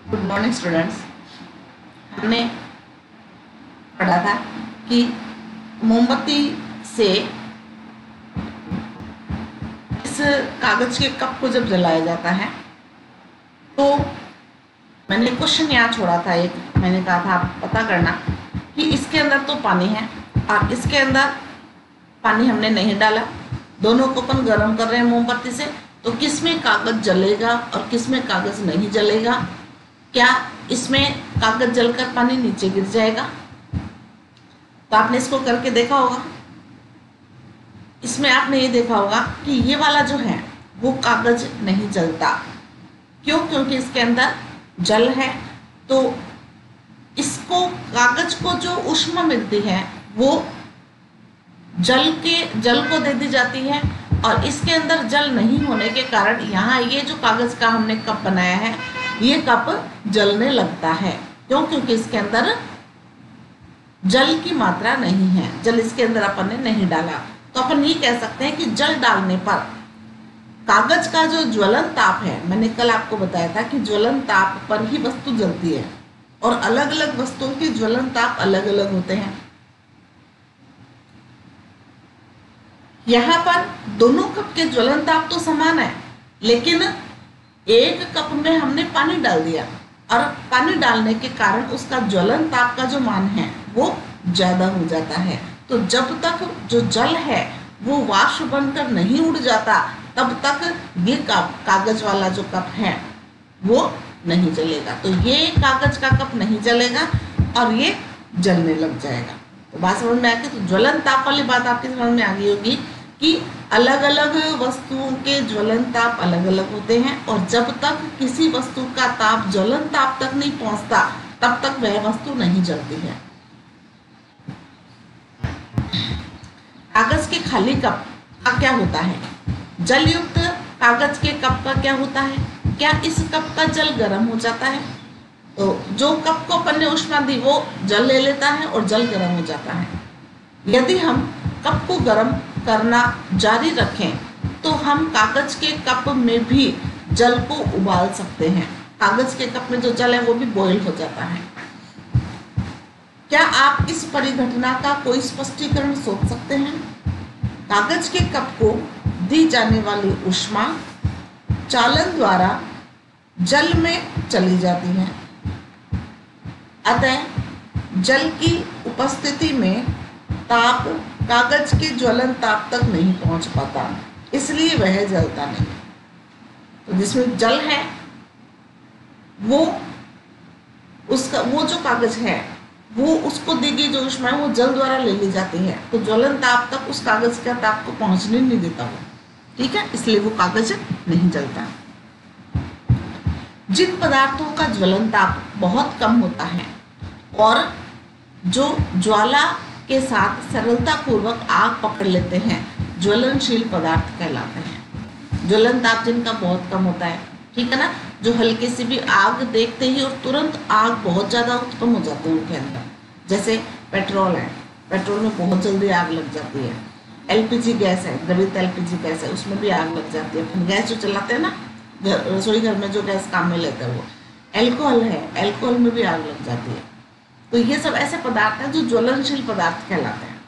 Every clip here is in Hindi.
Good morning students. हमने पढ़ा था कि मोमबत्ती से इस कागज के कप को जब जलाया जाता है तो मैंने क्वेश्चन यहाँ छोड़ा था एक, मैंने कहा था आप पता करना कि इसके अंदर तो पानी है और इसके अंदर पानी हमने नहीं डाला, दोनों को अपन गर्म कर रहे हैं मोमबत्ती से, तो किसमें कागज जलेगा और किसमें कागज नहीं जलेगा? क्या इसमें कागज जलकर पानी नीचे गिर जाएगा? तो आपने इसको करके देखा होगा। इसमें आपने ये देखा होगा कि ये वाला जो है वो कागज नहीं जलता। क्यों? क्योंकि इसके अंदर जल है, तो इसको कागज को जो ऊष्मा मिलती है वो जल को दे दी जाती है, और इसके अंदर जल नहीं होने के कारण यहाँ ये जो कागज का हमने कप बनाया है ये कप जलने लगता है। क्यों? क्योंकि इसके अंदर जल की मात्रा नहीं है, जल इसके अंदर अपन ने नहीं डाला। तो अपन ये कह सकते हैं कि जल डालने पर कागज का जो ज्वलन ताप है, मैंने कल आपको बताया था कि ज्वलन ताप पर ही वस्तु जलती है और अलग अलग वस्तुओं के ज्वलन ताप अलग अलग होते हैं। यहाँ पर दोनों कप के ज्वलन ताप तो समान है, लेकिन एक कप में हमने पानी डाल दिया और पानी डालने के कारण उसका ज्वलन ताप का जो मान है वो ज्यादा हो जाता है। तो जब तक जो जल है वो वाष्प बनकर नहीं उड़ जाता तब तक ये कप, कागज वाला जो कप है वो नहीं जलेगा। तो ये कागज का कप नहीं जलेगा और ये जलने लग जाएगा। तो बात समझ में आ गई? तो ज्वलन ताप वाली बात आपकी समझ में आ गई होगी कि अलग अलग वस्तुओं के ज्वलन ताप अलग अलग होते हैं, और जब तक किसी वस्तु का ताप ज्वलन ताप तक नहीं पहुंचता तब तक वह वस्तु नहीं जलती है। कागज के खाली कप का क्या होता है? जल युक्त कागज के कप का क्या होता है? क्या इस कप का जल गर्म हो जाता है? तो जो कप को अपन ने ऊष्मा दी वो जल ले लेता है और जल गर्म हो जाता है। यदि हम कप को गर्म करना जारी रखें तो हम कागज के कप में भी जल को उबाल सकते हैं। कागज के कप में जो जल है वो भी बॉयल हो जाता है। क्या आप इस परिघटना का कोई स्पष्टीकरण सोच सकते हैं? कागज के कप को दी जाने वाली ऊष्मा चालन द्वारा जल में चली जाती है, अतः जल की उपस्थिति में ताप कागज के ज्वलन ताप तक नहीं पहुंच पाता, इसलिए वह जलता नहीं। तो जिसमें जल है वो जो कागज है वो उसको दी गई जो ऊष्मा है वो जल द्वारा ले ली जाती है, तो ज्वलन ताप तक उस कागज का ताप को पहुंचने नहीं देता वो। ठीक है, इसलिए वो कागज नहीं जलता। जिन पदार्थों का ज्वलन ताप बहुत कम होता है और जो ज्वाला के साथ सरलता पूर्वक आग पकड़ लेते हैं, ज्वलनशील पदार्थ कहलाते हैं। ज्वलन ताप जिनका बहुत कम होता है, ठीक है ना, जो हल्के से भी आग देखते ही और तुरंत आग बहुत ज्यादा उत्पन्न हो जाती है उनके अंदर। जैसे पेट्रोल है, पेट्रोल में बहुत जल्दी आग लग जाती है। एलपीजी गैस है, द्रवित एलपीजी गैस है, उसमें भी आग लग जाती है। गैस जो चलाते हैं ना, रसोई घर में जो गैस काम में लेते हैं वो। एल्कोहल है, एल्कोहल में भी आग लग जाती है। तो ये सब ऐसे पदार्थ हैं जो ज्वलनशील पदार्थ कहलाते हैं,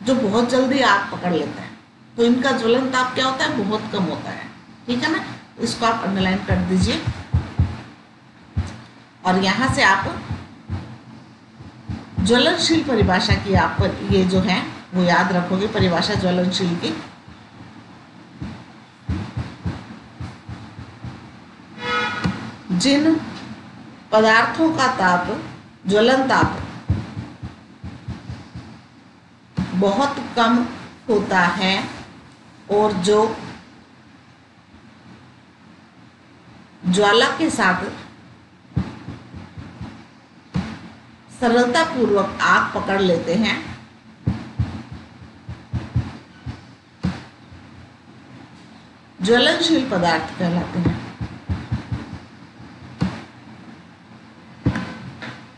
जो बहुत जल्दी आग पकड़ लेते हैं। तो इनका ज्वलन ताप क्या होता है? बहुत कम होता है। ठीक है ना, इसको आप अंडरलाइन कर दीजिए और यहां से आप ज्वलनशील परिभाषा की आप ये जो है वो याद रखोगे, परिभाषा ज्वलनशील की। जिन पदार्थों का ताप, ज्वलन ताप बहुत कम होता है और जो ज्वाला के साथ सरलता पूर्वक आग पकड़ लेते हैं, ज्वलनशील पदार्थ कहलाते हैं।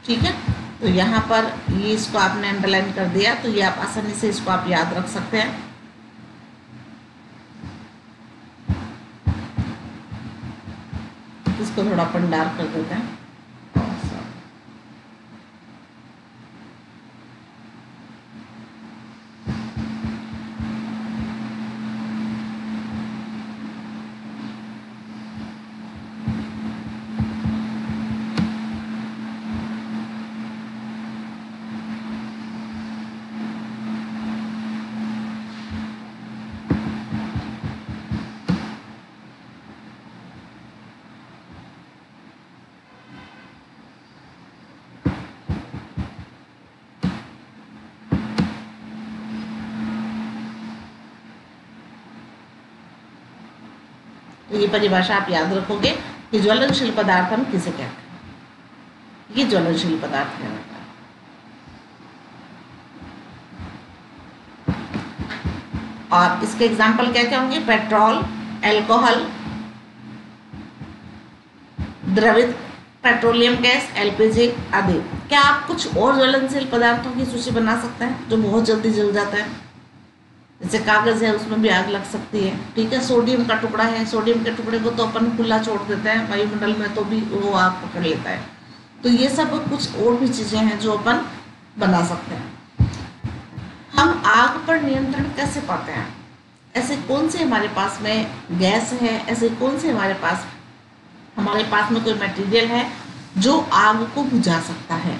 ठीक है, तो यहाँ पर ये इसको आपने अंडरलाइन कर दिया, तो ये आप आसानी से इसको आप याद रख सकते हैं। इसको थोड़ा अपन डार्क कर देते हैं। तो ये परिभाषा आप याद रखोगे कि ज्वलनशील पदार्थ हम किसे कहते हैं। ये ज्वलनशील पदार्थ कहलाता है। और इसके एग्जाम्पल क्या क्या होंगे? पेट्रोल, अल्कोहल, द्रवित पेट्रोलियम गैस, एलपीजी आदि। क्या आप कुछ और ज्वलनशील पदार्थों की सूची बना सकते हैं जो बहुत जल्दी जल जाता है? जैसे कागज है, उसमें भी आग लग सकती है। ठीक है, सोडियम का टुकड़ा है, सोडियम के टुकड़े को तो अपन खुला छोड़ देते हैं वायुमंडल में, तो भी वो आग पकड़ लेता है। तो ये सब कुछ और भी चीजें हैं जो अपन बना सकते हैं। हम आग पर नियंत्रण कैसे पाते हैं? ऐसे कौन से हमारे पास में गैस है, ऐसे कौन से हमारे पास में कोई मटेरियल है जो आग को बुझा सकता है?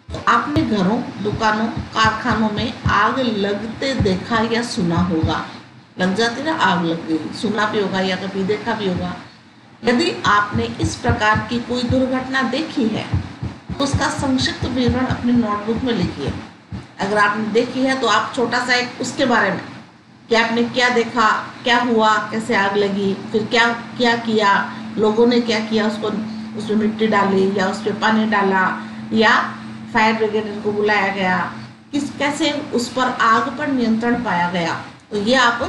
तो आपने घरों, दुकानों, कारखानों में आग लगते देखा या सुना होगा। लग जाती ना, आग लग गई, सुना भी होगा या कभी देखा भी होगा। यदि आपने इस प्रकार की कोई दुर्घटना देखी है तो उसका संक्षिप्त विवरण अपनी नोटबुक में लिखिए। अगर आपने देखी है तो आप छोटा सा एक उसके बारे में कि आपने क्या देखा, क्या हुआ, कैसे आग लगी, फिर क्या क्या किया, लोगों ने क्या किया, उसको उसमें मिट्टी डाली या उस पर पानी डाला या फायर ब्रिगेड को बुलाया गया, कैसे उस पर आग पर नियंत्रण पाया गया। तो ये आप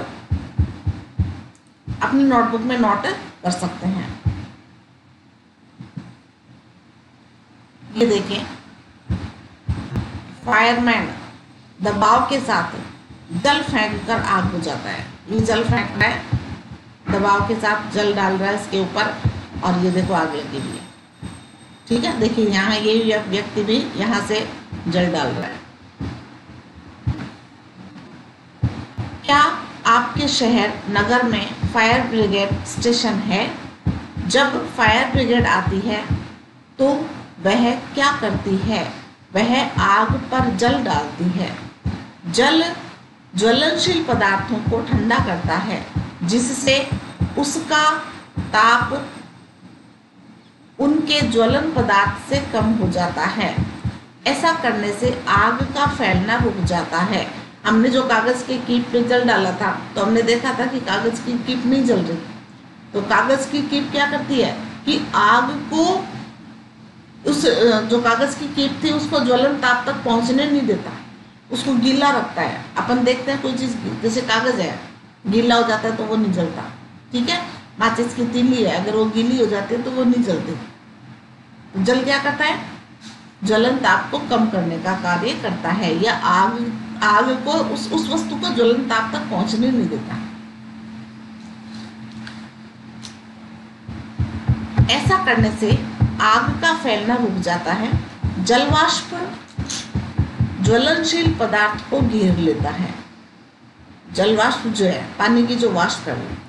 अपनी नोटबुक में नोट कर सकते हैं। ये देखें, फायरमैन दबाव के साथ जल फेंक कर आग बुझाता है। ये जल फेंक रहा है, दबाव के साथ जल डाल रहा है इसके ऊपर, और ये देखो आग लगी हुई है। ठीक है, देखिए यहाँ ये व्यक्ति भी यहाँ से जल डाल रहा है। क्या आपके शहर, नगर में फायर ब्रिगेड स्टेशन है? जब फायर ब्रिगेड आती है तो वह क्या करती है? वह आग पर जल डालती है। जल ज्वलनशील पदार्थों को ठंडा करता है, जिससे उसका ताप उनके ज्वलन पदार्थ से कम हो जाता है। ऐसा करने से आग का फैलना रुक जाता है। हमने जो कागज के कीप पे जल डाला था तो हमने देखा था कि कागज की कीप नहीं जल रही। तो कागज की कीप क्या करती है कि आग को, उस जो कागज की कीप थी उसको ज्वलन ताप तक पहुंचने नहीं देता, उसको गीला रखता है। अपन देखते हैं कोई चीज जैसे कागज है, गीला हो जाता है तो वो नहीं जलता। ठीक है, माचिस की तीली है, अगर वो गीली हो जाती है तो वो नहीं जलती। तो जल क्या करता है? ज्वलन ताप को कम करने का कार्य करता है, या आग को उस वस्तु को ज्वलन ताप तक पहुंचने नहीं देता। ऐसा करने से आग का फैलना रुक जाता है। जलवाष्प ज्वलनशील पदार्थ को घेर लेता है। जलवाष्प जो है, पानी की जो वाष्प है,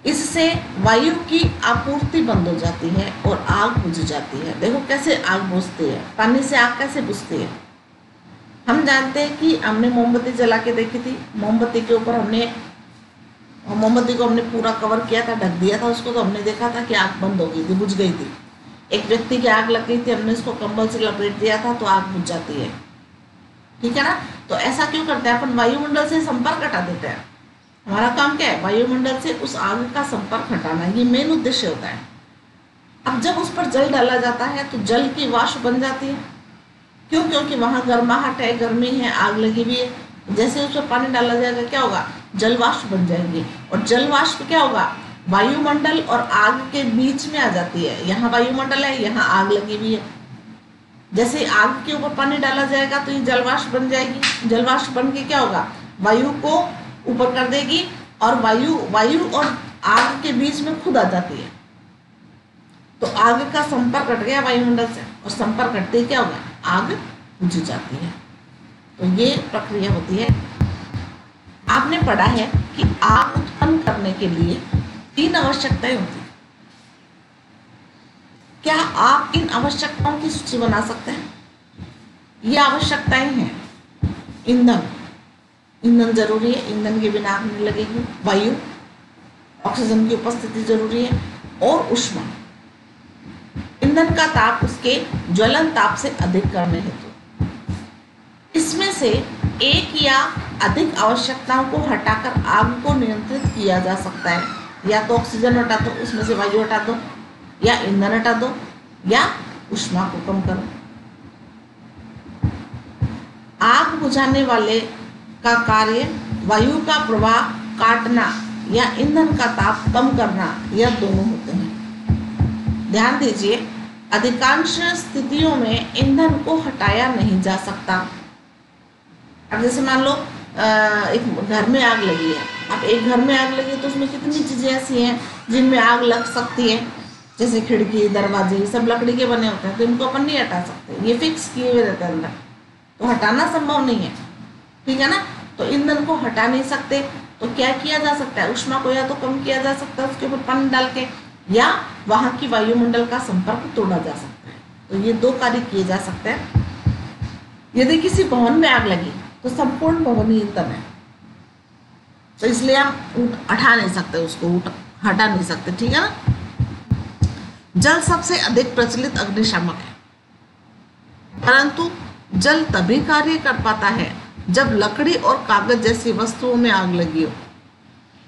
इससे वायु की आपूर्ति बंद हो जाती है और आग बुझ जाती है। देखो कैसे आग बुझती है, पानी से आग कैसे बुझती है। हम जानते हैं कि हमने मोमबत्ती जला के देखी थी, मोमबत्ती के ऊपर मोमबत्ती को हमने पूरा कवर किया था, ढक दिया था उसको, तो हमने देखा था कि आग बंद हो गई थी, बुझ गई थी। एक व्यक्ति की आग लग गई थी, हमने उसको कंबल से लपेट दिया था तो आग बुझ जाती है। ठीक है ना। तो ऐसा क्यों करते हैं अपन? वायुमंडल से संपर्क हटा देते हैं। हमारा काम क्या है? वायुमंडल से उस आग का संपर्क हटाना, ये मेन उद्देश्य होता है। अब जब उस पर जल डाला जाता है तो जल की वाष्प बन जाती है। क्यों? क्योंकि वहां गर्माहट है, गर्मी है, आग लगी हुई है। जैसे उस पर पानी डाला जाएगा क्या होगा? जल वाष्प बन जाएंगी, और जल वाष्प क्या होगा? वायुमंडल और आग के बीच में आ जाती है। यहाँ वायुमंडल है, यहाँ आग लगी हुई है। जैसे आग के ऊपर पानी डाला जाएगा तो ये जलवाष्प बन जाएगी। जलवाष्प बन के क्या होगा? वायु को ऊपर कर देगी, और वायु और आग के बीच में खुद आ जाती है। तो आग का संपर्क कट गया वायुमंडल से, और संपर्क कटते ही क्या होगा, आग बुझ जाती है। तो ये प्रक्रिया होती है। आपने पढ़ा है कि आग उत्पन्न करने के लिए 3 आवश्यकताएं होती हैं। क्या आप इन आवश्यकताओं की सूची बना सकते हैं? ये आवश्यकताएं हैं, ईंधन, ईंधन जरूरी है, ईंधन के बिना आग नहीं लगेगी। वायु, ऑक्सीजन की उपस्थिति जरूरी है, और ऊष्मा, ईंधन का ताप उसके ज्वलन ताप से अधिक करने हेतु। इसमें से एक या अधिक आवश्यकताओं को हटाकर आग को नियंत्रित किया जा सकता है। या तो ऑक्सीजन हटा दो, उसमें से वायु हटा दो, या ईंधन हटा दो, या ऊष्मा को कम करो। आग बुझाने वाले का कार्य वायु का प्रवाह काटना या ईंधन का ताप कम करना, यह दोनों होते हैं। ध्यान दीजिए, अधिकांश स्थितियों में ईंधन को हटाया नहीं जा सकता। अब जैसे मान लो एक घर में आग लगी है, अब एक घर में आग लगी तो उसमें कितनी चीज़ें ऐसी हैं जिनमें आग लग सकती है, जैसे खिड़की, दरवाजे, सब लकड़ी के बने होते हैं, तो इनको अपन नहीं हटा सकते, ये फिक्स किए हुए रहते हैं अंदर, तो हटाना संभव नहीं है, ठीक है ना। तो ईंधन को हटा नहीं सकते, तो क्या किया जा सकता है, ऊष्मा को या तो कम किया जा सकता है उसके ऊपर पानी डाल के, या वहाँ की वायुमंडल का संपर्क तोड़ा जा सकता है। तो ये 2 कार्य किए जा सकते हैं। यदि किसी भवन में आग लगी तो संपूर्ण भवन ही ईंधन है, तो इसलिए हम हटा नहीं सकते, उसको हटा नहीं सकते, ठीक है ना। जल सबसे अधिक प्रचलित अग्निशामक है, परंतु जल तभी कार्य कर पाता है जब लकड़ी और कागज जैसी वस्तुओं में आग लगी हो।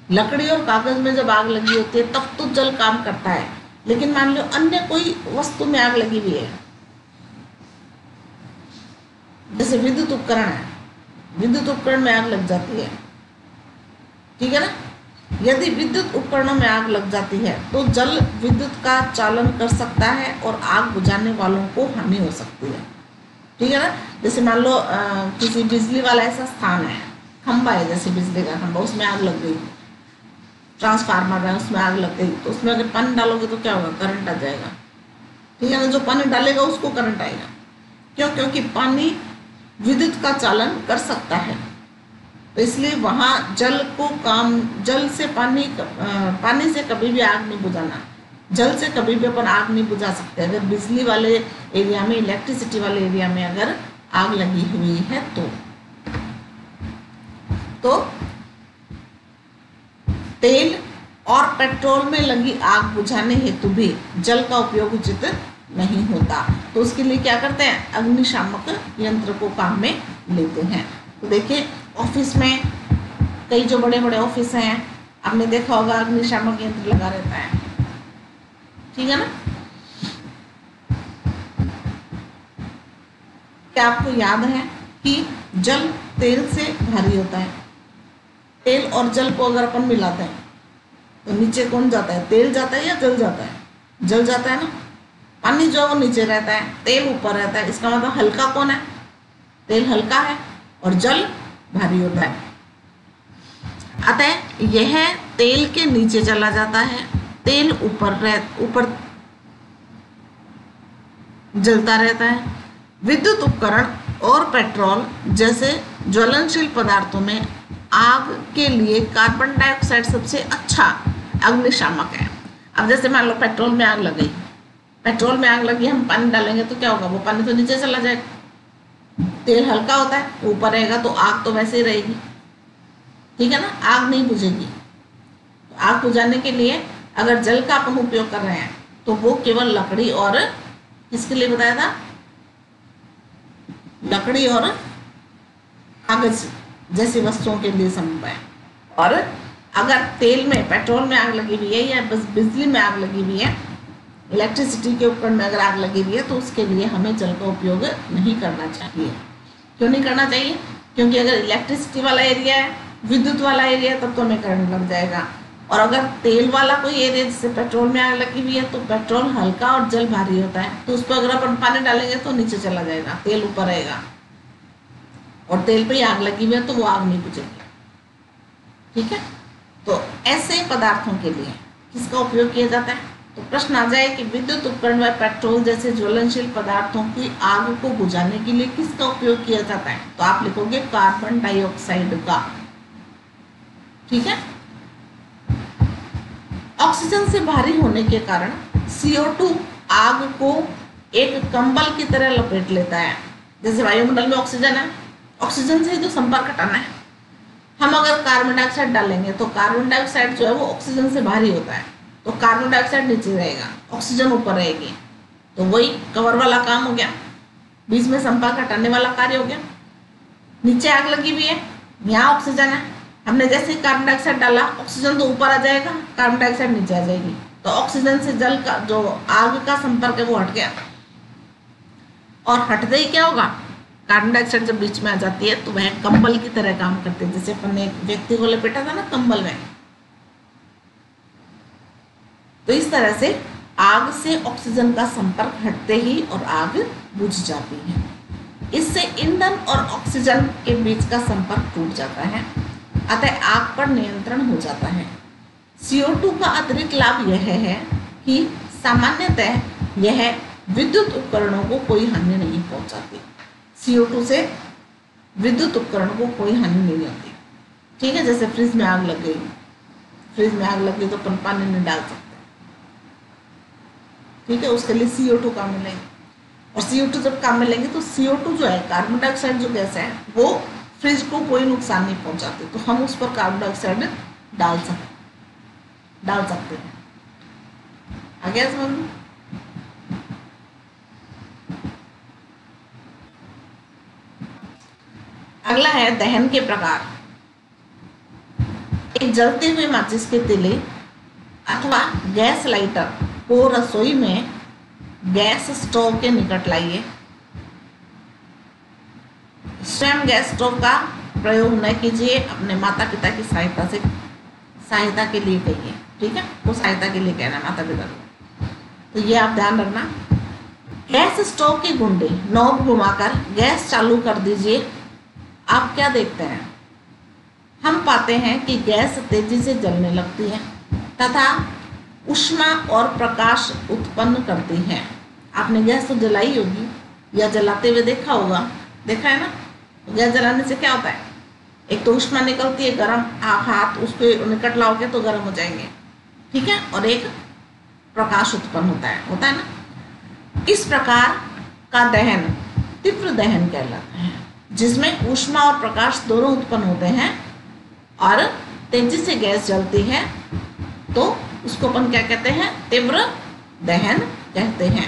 लकड़ी और कागज में जब आग लगी होती है तब तो जल काम करता है, लेकिन मान लो अन्य कोई वस्तु में आग लगी हुई है, जैसे विद्युत उपकरण है, विद्युत उपकरण में आग लग जाती है, ठीक है ना। यदि विद्युत उपकरणों में आग लग जाती है तो जल विद्युत का चालन कर सकता है और आग बुझाने वालों को हानि हो सकती है, ठीक है ना। जैसे मान लो किसी बिजली वाला ऐसा स्थान है, खंबा है, जैसे बिजली का खंबा, उसमें आग लग गई, ट्रांसफार्मर है उसमें आग लग गई, तो उसमें अगर पानी डालोगे तो क्या होगा, करंट आ जाएगा, ठीक है ना। जो पानी डालेगा उसको करंट आएगा, क्यों, क्योंकि पानी विद्युत का चालन कर सकता है। तो इसलिए वहाँ जल से पानी से कभी भी आग नहीं बुझाना, जल से कभी भी अपन आग नहीं बुझा सकते। अगर बिजली वाले एरिया में, इलेक्ट्रिसिटी वाले एरिया में अगर आग लगी हुई है तो तेल और पेट्रोल में लगी आग बुझाने हेतु भी जल का उपयोग उचित नहीं होता। तो उसके लिए क्या करते हैं, अग्निशामक यंत्र को काम में लेते हैं। तो देखिए, ऑफिस में कई जो बड़े बड़े ऑफिस हैं, आपने देखा होगा अग्निशामक यंत्र लगा रहता है, ठीक है ना। क्या आपको याद है कि जल तेल से भारी होता है। तेल और जल को अगर अपन मिलाते हैं तो नीचे कौन जाता है, तेल जाता है या जल जाता है, जल जाता है ना। पानी जो है वो नीचे रहता है, तेल ऊपर रहता है, इसका मतलब हल्का कौन है, तेल हल्का है और जल भारी होता है। अतः यह तेल के नीचे चला जाता है, तेल ऊपर जलता रहता है। विद्युत उपकरण और पेट्रोल जैसे ज्वलनशील पदार्थों में आग के लिए कार्बन डाइऑक्साइड सबसे अच्छा अग्निशामक है। अब जैसे मान लो पेट्रोल में आग लग गई, पेट्रोल में आग लगी, हम पानी डालेंगे तो क्या होगा, वो पानी तो नीचे चला जाएगा। तेल हल्का होता है, ऊपर रहेगा तो आग तो वैसे ही रहेगी, ठीक है ना, आग नहीं बुझेगी। आग बुझाने के लिए अगर जल का अपन उपयोग कर रहे हैं तो वो केवल लकड़ी और किसके लिए बताया था, लकड़ी और कागज जैसी वस्तुओं के लिए संभव है। और अगर तेल में, पेट्रोल में आग लगी हुई है या बस बिजली में आग लगी हुई है, इलेक्ट्रिसिटी के उपकरण में अगर आग लगी हुई है तो उसके लिए हमें जल का उपयोग नहीं करना चाहिए। क्यों नहीं करना चाहिए, क्योंकि अगर इलेक्ट्रिसिटी वाला एरिया है, विद्युत वाला एरिया है, तब तो हमें करंट लग जाएगा। और अगर तेल वाला कोई एरिया, जैसे पेट्रोल में आग लगी हुई है, तो पेट्रोल हल्का और जल भारी होता है, तो उस पर अगर अपन पानी डालेंगे तो नीचे चला जाएगा, तेल ऊपर रहेगा, और तेल पे ही आग लगी हुई है तो वो आग नहीं बुझेगी, ठीक है। तो ऐसे पदार्थों के लिए किसका उपयोग किया जाता है, तो प्रश्न आ जाए कि विद्युत उपकरण व पेट्रोल जैसे ज्वलनशील पदार्थों की आग को बुझाने के लिए किसका उपयोग किया जाता है, तो आप लिखोगे कार्बन डाइऑक्साइड का। ठीक है। ऑक्सीजन से भारी होने के कारण CO2 आग को एक कंबल की तरह लपेट लेता है। जैसे वायुमंडल में ऑक्सीजन है, ऑक्सीजन से जो संपर्क हटाना है, हम अगर कार्बन डाइऑक्साइड डालेंगे तो कार्बन डाइऑक्साइड जो है वो ऑक्सीजन से भारी होता है, तो कार्बन डाइऑक्साइड नीचे रहेगा, ऑक्सीजन ऊपर रहेगी, तो वही कवर वाला काम हो गया, बीच में संपर्क हटाने वाला कार्य हो गया। नीचे आग लगी हुई है, यहाँ ऑक्सीजन है, हमने जैसे ही कार्बन डाइऑक्साइड डाला ऑक्सीजन तो ऊपर आ जाएगा, कार्बन डाइऑक्साइड नीचे आ जाएगी, तो ऑक्सीजन से जल का जो आग का संपर्क है वो हट गया। और हटते ही क्या होगा, कार्बन डाइऑक्साइड जब बीच में आ जाती है तो वह कंबल की तरह काम करते हैं। जैसे अपन ने एक व्यक्ति को लपेटा था ना कंबल में, तो इस तरह से आग से ऑक्सीजन का संपर्क हटते ही और आग बुझ जाती है। इससे ईंधन और ऑक्सीजन के बीच का संपर्क टूट जाता है, अतः आग पर नियंत्रण हो जाता है। CO2 का अतिरिक्त लाभ यह है कि सामान्यतः यह विद्युत उपकरणों को कोई हानि नहीं पहुंचाती। CO2 से विद्युत उपकरणों को कोई हानि नहीं होती। ठीक है, जैसे फ्रिज में आग लग गई, फ्रिज में आग लग गई तो अपन पानी नहीं डाल सकते। ठीक है, उसके लिए CO2 काम में लेंगे, और CO2 जब काम में लेंगे तो CO2 जो है, कार्बन डाइऑक्साइड जो गैस है, वो फ्रिज को कोई नुकसान नहीं पहुंचाती, तो हम उस पर कार्बन डाइऑक्साइड डाल सकते हैं। आ गया समझ में? अगला है दहन के प्रकार। एक जलते हुए माचिस के तीले अथवा गैस लाइटर को रसोई में गैस स्टोव के निकट लाइए। स्वयं गैस स्टोव का प्रयोग न कीजिए, अपने माता पिता की सहायता के लिए कहिए। ठीक है, वो सहायता के लिए कहना माता पिता को, तो ये आप ध्यान रखना। गैस स्टोव की गुंडी नॉब घुमाकर गैस चालू कर दीजिए। आप क्या देखते हैं, हम पाते हैं कि गैस तेजी से जलने लगती है तथा ऊष्मा और प्रकाश उत्पन्न करती है। आपने गैस तो जलाई होगी या जलाते हुए देखा होगा, देखा है ना? गैस जलाने से क्या होता है, एक तो ऊष्मा निकलती है, गर्म, आप हाथ उसके निकट लाओगे तो गर्म हो जाएंगे। ठीक है, और एक प्रकाश उत्पन्न होता है ना। इस प्रकार का दहन तीव्र दहन कहलाता है, जिसमें ऊष्मा और प्रकाश दोनों उत्पन्न होते हैं और तेजी से गैस जलती है, तो उसको अपन क्या कहते हैं, तीव्र दहन कहते हैं।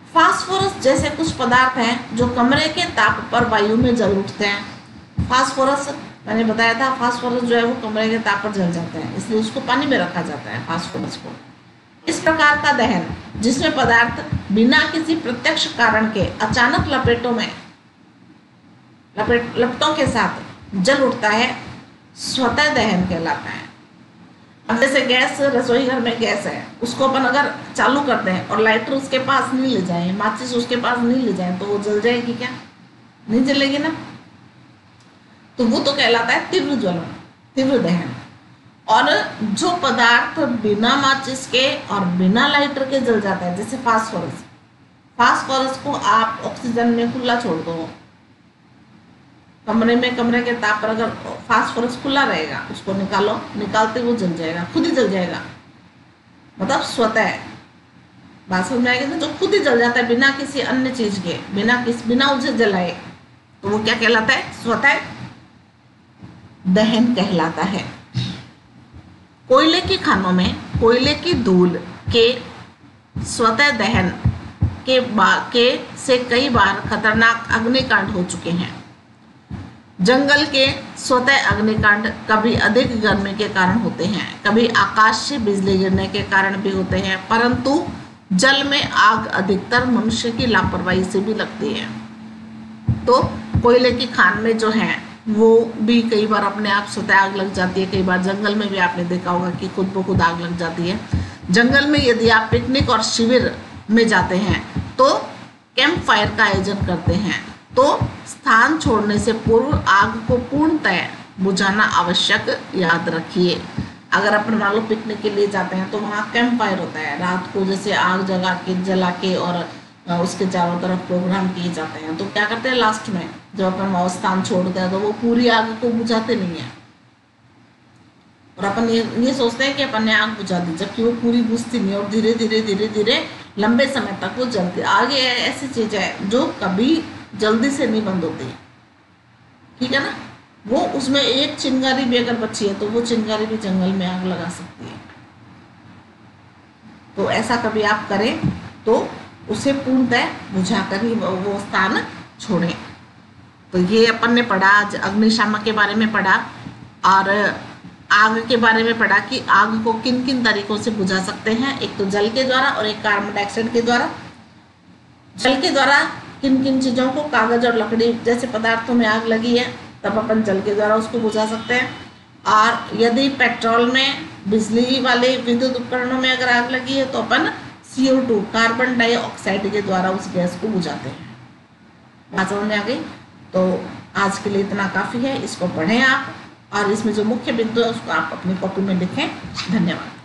फास्फोरस जैसे कुछ पदार्थ हैं जो कमरे के ताप पर वायु में जल उठते हैं। फास्फोरस मैंने बताया था, फास्फोरस जो है वो कमरे के ताप पर जल जाता है, इसलिए उसको पानी में रखा जाता है फास्फोरस को। इस प्रकार का दहन जिसमें पदार्थ बिना किसी प्रत्यक्ष कारण के अचानक लपटों के साथ जल उठता है, स्वतः दहन कहलाता है। अब जैसे गैस, रसोई घर में गैस है, उसको अपन अगर चालू कर दें और लाइटर उसके पास नहीं ले जाएं, माचिस उसके पास नहीं ले जाएं, तो वो जल जाएगी क्या? नहीं जलेगी ना। तो वो तो कहलाता है तीव्र ज्वलन, तीव्र दहन। और जो पदार्थ बिना माचिस के और बिना लाइटर के जल जाता है, जैसे फास्फोरस को आप ऑक्सीजन में खुला छोड़ दो, कमरे के ताप पर अगर फास्फोरस खुला रहेगा, उसको निकालते वो जल जाएगा, खुद ही जल जाएगा, मतलब स्वतः। बात समझ में आएगी ना? जो खुद ही जल जाता है बिना किसी अन्य चीज के, बिना उसे जलाए, तो वो क्या कहलाता है? स्वतः दहन कहलाता है। कोयले की खानों में कोयले की धूल के स्वतः दहन के से कई बार खतरनाक अग्निकांड हो चुके हैं। जंगल के स्वतः अग्निकांड कभी अधिक गर्मी के कारण होते हैं, कभी आकाश से बिजली गिरने के कारण भी होते हैं, परंतु जल में आग अधिकतर मनुष्य की लापरवाही से भी लगती है। तो कोयले की खान में जो है वो भी कई बार अपने आप स्वतः आग लग जाती है। कई बार जंगल में भी आपने देखा होगा कि खुद ब खुद आग लग जाती है। जंगल में यदि आप पिकनिक और शिविर में जाते हैं तो कैंप फायर का आयोजन करते हैं, तो स्थान छोड़ने से पूर्व आग को पूर्णतः बुझाना आवश्यक, याद रखिए। अगर अपन मान लो पिकनिक के लिए जाते हैं तो वहाँ कैंप फायर होता है, रात को जैसे आग जला के और उसके चारों तरफ प्रोग्राम किए जाते हैं। तो क्या करते हैं लास्ट में जब अपन वो स्थान छोड़ते हैं तो वो पूरी आग को बुझाते नहीं है, और अपन ये सोचते हैं कि अपन ने आग बुझा दी, जबकि वो पूरी बुझती नहीं और धीरे धीरे धीरे धीरे लंबे समय तक वो जलती। आगे ऐसी चीज है जो कभी जल्दी से नहीं बंद होती, ठीक है ना। वो उसमें एक चिंगारी भी अगर बची है तो वो चिंगारी भी जंगल में आग लगा सकती है। तो ऐसा कभी आप करें तो उसे पूर्णतः बुझाकर ही वो स्थान छोड़ें। तो ये अपन ने पढ़ा, आज अग्निशामक के बारे में पढ़ा और आग के बारे में पढ़ा कि आग को किन किन तरीकों से बुझा सकते हैं, एक तो जल के द्वारा और एक कार्बन डाइऑक्साइड के द्वारा। जल के द्वारा किन किन चीज़ों को, कागज और लकड़ी जैसे पदार्थों में आग लगी है तब अपन जल के द्वारा उसको बुझा सकते हैं। और यदि पेट्रोल में, बिजली वाले विद्युत उपकरणों में अगर आग लगी है तो अपन CO2 कार्बन डाइऑक्साइड के द्वारा उस गैस को बुझाते हैं। बात समझ में आ गई? तो आज के लिए इतना काफ़ी है, इसको पढ़ें आप और इसमें जो मुख्य बिंदु है उसको आप अपनी कॉपी में लिखें। धन्यवाद।